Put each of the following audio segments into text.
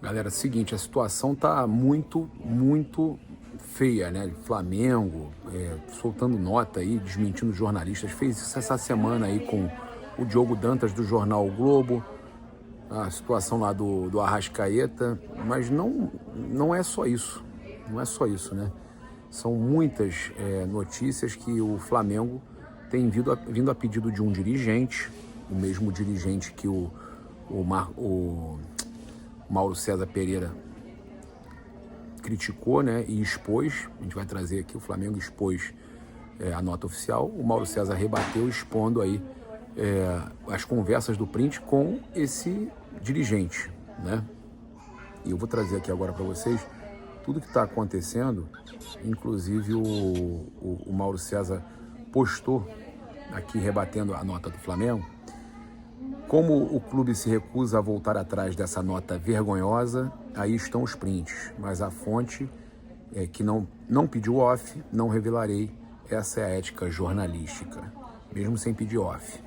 Galera, seguinte, a situação tá muito feia, né? Flamengo soltando nota aí, desmentindo jornalistas. Fez isso essa semana aí com o Diogo Dantas do jornal O Globo, a situação lá do Arrascaeta, mas não é só isso, não é só isso, né? São muitas notícias que o Flamengo tem vindo a pedido de um dirigente, o mesmo dirigente que o Mauro César Pereira criticou, né, e expôs. A gente vai trazer aqui, o Flamengo expôs a nota oficial, o Mauro César rebateu expondo aí as conversas do Print com esse dirigente, né? E eu vou trazer aqui agora para vocês tudo que está acontecendo. Inclusive o Mauro César postou aqui rebatendo a nota do Flamengo. Como o clube se recusa a voltar atrás dessa nota vergonhosa, aí estão os prints, mas a fonte que não pediu off, não revelarei. Essa é a ética jornalística, mesmo sem pedir off.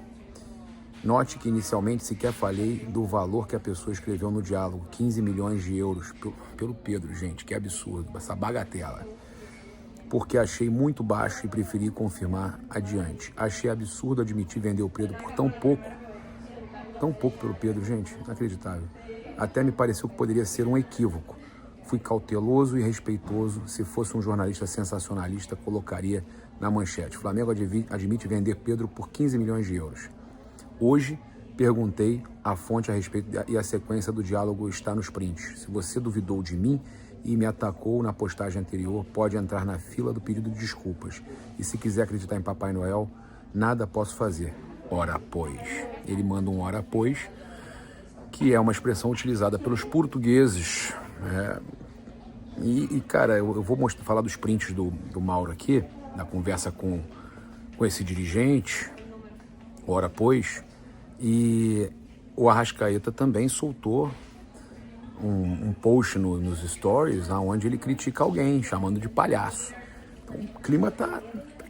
Note que inicialmente sequer falei do valor que a pessoa escreveu no diálogo, 15 milhões de euros pelo Pedro, gente, que absurdo, essa bagatela. Porque achei muito baixo e preferi confirmar adiante. Achei absurdo admitir vender o Pedro por tão pouco pelo Pedro, gente, inacreditável. Até me pareceu que poderia ser um equívoco. Fui cauteloso e respeitoso. Se fosse um jornalista sensacionalista, colocaria na manchete: Flamengo admite vender Pedro por 15 milhões de euros. Hoje, perguntei a fonte a respeito e a sequência do diálogo está nos prints. Se você duvidou de mim e me atacou na postagem anterior, pode entrar na fila do pedido de desculpas. E se quiser acreditar em Papai Noel, nada posso fazer. Ora pois. Ele manda um ora pois, que é uma expressão utilizada pelos portugueses. Cara, eu vou falar dos prints do Mauro aqui, na conversa com esse dirigente, ora pois. E o Arrascaeta também soltou um post nos stories, onde ele critica alguém, chamando de palhaço. Então o clima tá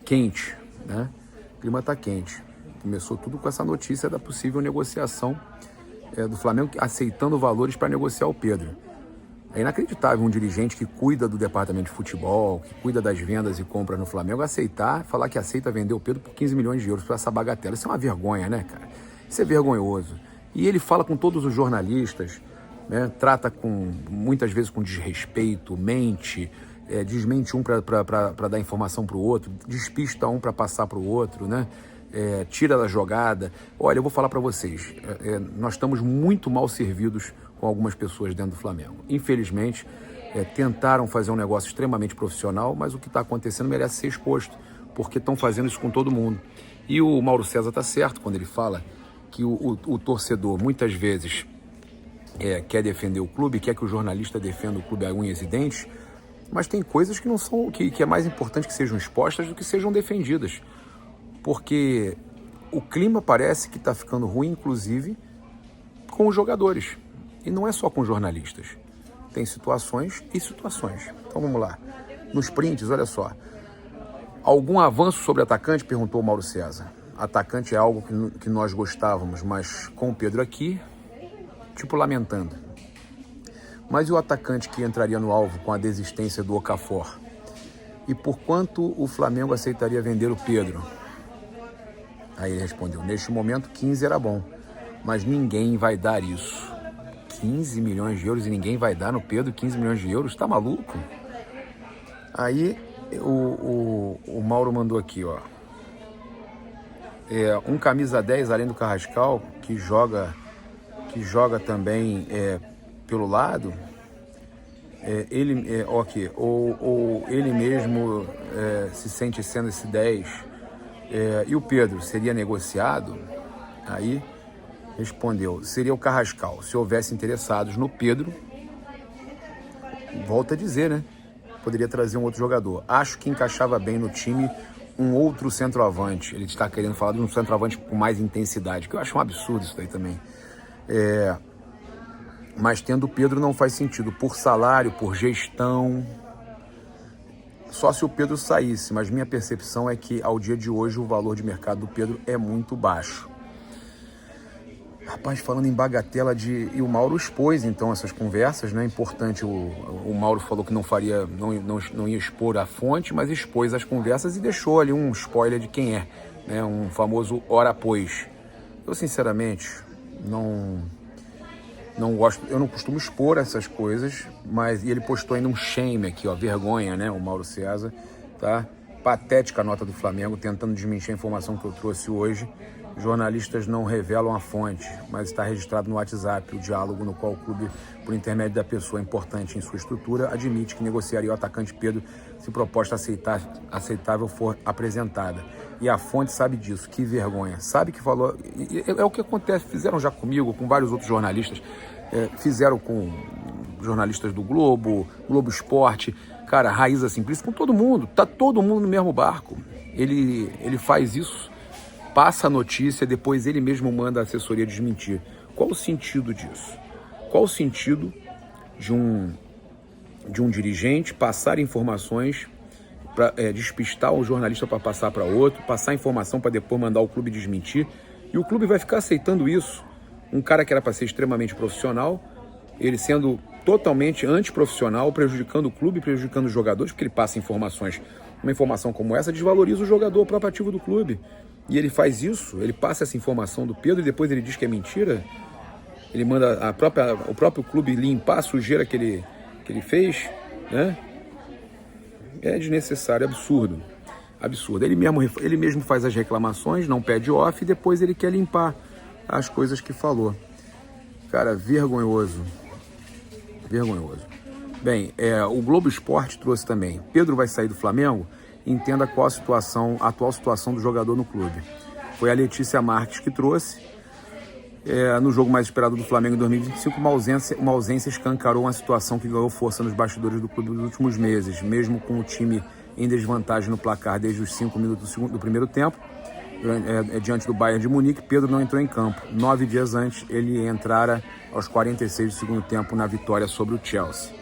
quente, né? O clima tá quente. Começou tudo com essa notícia da possível negociação do Flamengo aceitando valores para negociar o Pedro. É inacreditável um dirigente que cuida do departamento de futebol, que cuida das vendas e compras no Flamengo, falar que aceita vender o Pedro por 15 milhões de euros por essa bagatela. Isso é uma vergonha, né, cara? Isso é vergonhoso. E ele fala com todos os jornalistas, né? Trata muitas vezes com desrespeito, mente, desmente um para dar informação para o outro, despista um para passar para o outro, né? Tira da jogada. Olha, eu vou falar para vocês, nós estamos muito mal servidos com algumas pessoas dentro do Flamengo. Infelizmente, tentaram fazer um negócio extremamente profissional, mas o que está acontecendo merece ser exposto, porque estão fazendo isso com todo mundo. E o Mauro César está certo quando ele fala que o torcedor muitas vezes quer defender o clube, quer que o jornalista defenda o clube a unhas e dentes, mas tem coisas que não são, que é mais importante que sejam expostas do que sejam defendidas. Porque o clima parece que está ficando ruim, inclusive, com os jogadores. E não é só com jornalistas. Tem situações e situações. Então vamos lá. Nos prints, olha só. Algum avanço sobre atacante? Perguntou o Mauro César. Atacante é algo que nós gostávamos, mas com o Pedro aqui, tipo lamentando. Mas e o atacante que entraria no alvo com a desistência do Okafor? E por quanto o Flamengo aceitaria vender o Pedro? Aí ele respondeu: neste momento 15 era bom, mas ninguém vai dar isso. 15 milhões de euros e ninguém vai dar no Pedro 15 milhões de euros? Tá maluco? Aí o Mauro mandou aqui, ó. Um camisa 10 além do Carrascal, que joga também pelo lado, ou ele mesmo se sente sendo esse 10, e o Pedro seria negociado? Aí respondeu: seria o Carrascal, se houvesse interessados no Pedro. Volta a dizer, né? Poderia trazer um outro jogador. Acho que encaixava bem no time um outro centroavante. Ele está querendo falar de um centroavante com mais intensidade, que eu acho um absurdo isso daí também. Mas tendo o Pedro não faz sentido, por salário, por gestão. Só se o Pedro saísse, mas minha percepção é que ao dia de hoje o valor de mercado do Pedro é muito baixo. Rapaz, falando em bagatela e o Mauro expôs então essas conversas, né? Importante, o Mauro falou que não ia expor a fonte, mas expôs as conversas e deixou ali um spoiler de quem é, né? Um famoso ora pois. Eu sinceramente não gosto, eu não costumo expor essas coisas, mas e ele postou ainda um shame aqui, ó, vergonha, né? O Mauro César, tá? Patética a nota do Flamengo, tentando desmentir a informação que eu trouxe hoje. Jornalistas não revelam a fonte, mas está registrado no WhatsApp o diálogo no qual o clube, por intermédio da pessoa importante em sua estrutura, admite que negociaria o atacante Pedro se proposta aceitável for apresentada. E a fonte sabe disso, que vergonha. Sabe que falou... É o que acontece, fizeram já comigo, com vários outros jornalistas, fizeram com jornalistas do Globo, Globo Esporte, cara, Raíza Simplício, com todo mundo, tá todo mundo no mesmo barco. Ele faz isso, passa a notícia, depois ele mesmo manda a assessoria desmentir. Qual o sentido disso? Qual o sentido de um dirigente passar informações, para despistar um jornalista para passar para outro, passar informação para depois mandar o clube desmentir, e o clube vai ficar aceitando isso? Um cara que era para ser extremamente profissional, ele sendo totalmente antiprofissional, prejudicando o clube, prejudicando os jogadores, porque ele passa informações. Uma informação como essa desvaloriza o jogador, o próprio ativo do clube. E ele faz isso, ele passa essa informação do Pedro e depois ele diz que é mentira. Ele manda o próprio clube limpar a sujeira que ele fez, né? É desnecessário, absurdo. Absurdo. Ele mesmo faz as reclamações, não pede off e depois ele quer limpar as coisas que falou. Cara, vergonhoso. Vergonhoso. Bem, o Globo Esporte trouxe também. Pedro vai sair do Flamengo? Entenda qual a atual situação do jogador no clube. Foi a Letícia Marques que trouxe. No jogo mais esperado do Flamengo em 2025, uma ausência escancarou uma situação que ganhou força nos bastidores do clube nos últimos meses. Mesmo com o time em desvantagem no placar desde os 5 minutos do primeiro tempo, diante do Bayern de Munique, Pedro não entrou em campo. 9 dias antes, ele entrara aos 46 do segundo tempo na vitória sobre o Chelsea.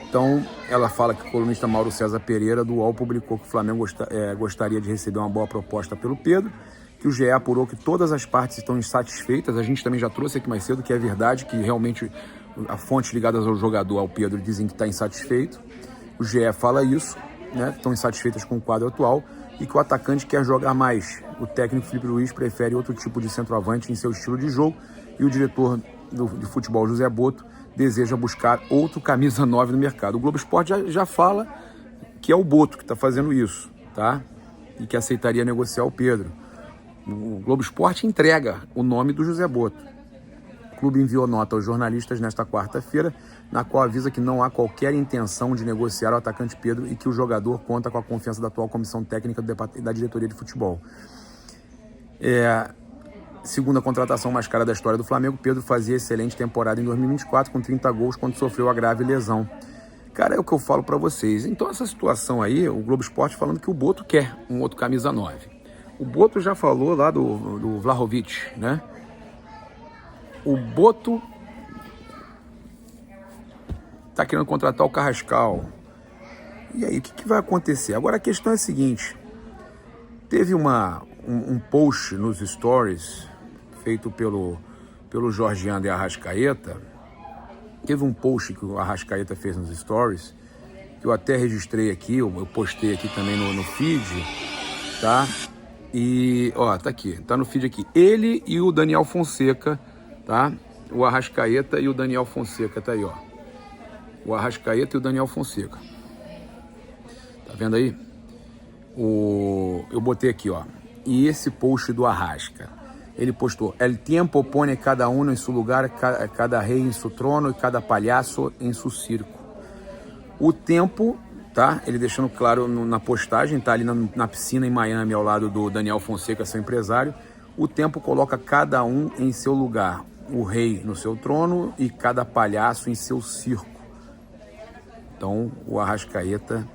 Então, ela fala que o colunista Mauro César Pereira, do UOL, publicou que o Flamengo gostaria de receber uma boa proposta pelo Pedro, que o GE apurou que todas as partes estão insatisfeitas. A gente também já trouxe aqui mais cedo que é verdade, que realmente a fonte ligadas ao jogador, ao Pedro, dizem que está insatisfeito. O GE fala isso, né? Estão insatisfeitas com o quadro atual e que o atacante quer jogar mais. O técnico Felipe Luiz prefere outro tipo de centroavante em seu estilo de jogo e o diretor de futebol, José Boto, deseja buscar outro camisa 9 no mercado. O Globo Esporte já fala que é o Boto que está fazendo isso, tá? E que aceitaria negociar o Pedro. O Globo Esporte entrega o nome do José Boto. O clube enviou nota aos jornalistas nesta quarta-feira, na qual avisa que não há qualquer intenção de negociar o atacante Pedro e que o jogador conta com a confiança da atual comissão técnica da diretoria de futebol. Segunda contratação mais cara da história do Flamengo, Pedro fazia excelente temporada em 2024 com 30 gols quando sofreu a grave lesão. Cara, é o que eu falo pra vocês. Então essa situação aí, o Globo Esporte falando que o Boto quer um outro camisa 9. O Boto já falou lá do Vlahovic, né? O Boto tá querendo contratar o Carrascal. E aí, o que vai acontecer? Agora a questão é a seguinte. Teve um post nos stories feito pelo Jorge André Arrascaeta. Teve um post que o Arrascaeta fez nos stories, que eu até registrei aqui, eu postei aqui também no feed, tá? E, ó, tá aqui, tá no feed aqui. Ele e o Daniel Fonseca, tá? O Arrascaeta e o Daniel Fonseca, tá aí, ó. O Arrascaeta e o Daniel Fonseca. Tá vendo aí? Eu botei aqui, ó. E esse post do Arrasca, ele postou: El tiempo pone cada uno em seu lugar, cada rei em seu trono e cada palhaço em seu circo. O tempo, tá? Ele deixando claro na postagem, tá ali na piscina em Miami, ao lado do Daniel Fonseca, seu empresário. O tempo coloca cada um em seu lugar, o rei no seu trono e cada palhaço em seu circo. Então, o Arrascaeta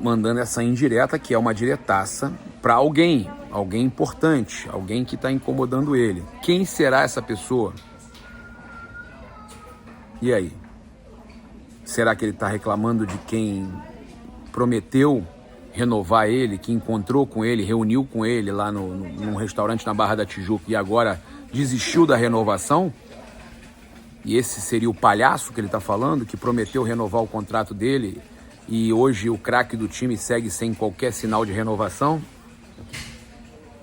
mandando essa indireta, que é uma diretaça para alguém importante, alguém que está incomodando ele. Quem será essa pessoa? E aí? Será que ele está reclamando de quem prometeu renovar ele, que encontrou com ele, reuniu com ele lá num restaurante na Barra da Tijuca e agora desistiu da renovação, e esse seria o palhaço que ele está falando, que prometeu renovar o contrato dele, e hoje o craque do time segue sem qualquer sinal de renovação.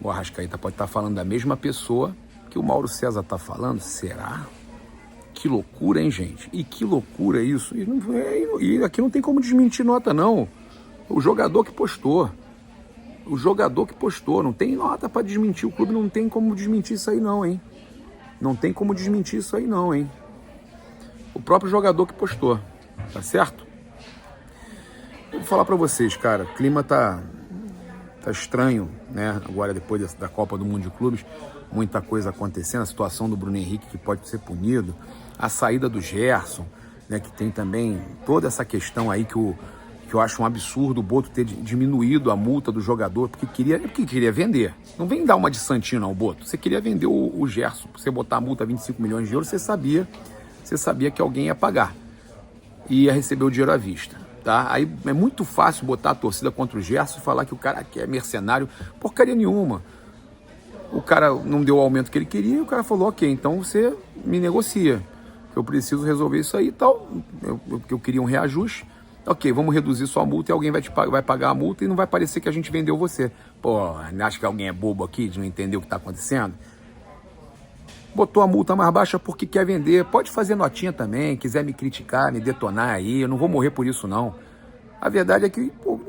O Arrascaeta pode estar falando da mesma pessoa que o Mauro César está falando. Será? Que loucura, hein, gente? E que loucura isso. E aqui não tem como desmentir nota, não. O jogador que postou. O jogador que postou. Não tem nota para desmentir. O clube não tem como desmentir isso aí, não, hein? Não tem como desmentir isso aí, não, hein? O próprio jogador que postou. Tá certo? Eu vou falar para vocês, cara. O clima tá estranho, né? Agora, depois da Copa do Mundo de Clubes, muita coisa acontecendo. A situação do Bruno Henrique, que pode ser punido. A saída do Gerson, né? Que tem também toda essa questão aí que eu acho um absurdo o Boto ter diminuído a multa do jogador, porque queria vender. Não vem dar uma de Santino ao Boto. Você queria vender o Gerson. Você botar a multa 25 milhões de euros, você sabia que alguém ia pagar. E ia receber o dinheiro à vista. Tá? Aí é muito fácil botar a torcida contra o Gerson e falar que o cara aqui é mercenário. Porcaria nenhuma. O cara não deu o aumento que ele queria e o cara falou, ok, então você me negocia. Eu preciso resolver isso aí e tal. Eu queria um reajuste. Ok, vamos reduzir sua multa e alguém vai pagar a multa e não vai parecer que a gente vendeu você. Pô, acha que alguém é bobo aqui de não entender o que está acontecendo? Botou a multa mais baixa porque quer vender. Pode fazer notinha também, quiser me criticar, me detonar aí, eu não vou morrer por isso não. A verdade é que, pô,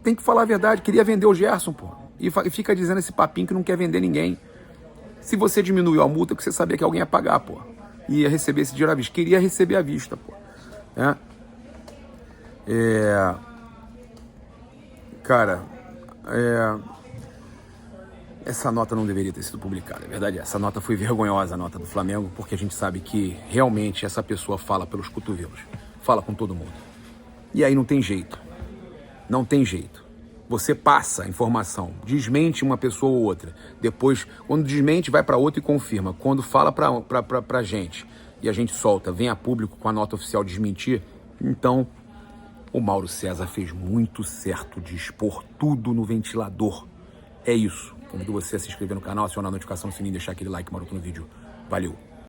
tem que falar a verdade, queria vender o Gerson, pô. E fica dizendo esse papinho que não quer vender ninguém. Se você diminuiu a multa, é porque você sabia que alguém ia pagar, pô. Ia receber esse dinheiro à vista. Queria receber à vista, pô. Cara, essa nota não deveria ter sido publicada, é verdade. Essa nota foi vergonhosa, a nota do Flamengo, porque a gente sabe que realmente essa pessoa fala pelos cotovelos, fala com todo mundo. E aí não tem jeito, não tem jeito. Você passa a informação, desmente uma pessoa ou outra. Depois, quando desmente, vai para outra e confirma. Quando fala pra gente e a gente solta, vem a público com a nota oficial desmentir, então o Mauro César fez muito certo de expor tudo no ventilador. É isso. Convido você a se inscrever no canal, acionar a notificação, sininho, deixar aquele like maroto no vídeo. Valeu!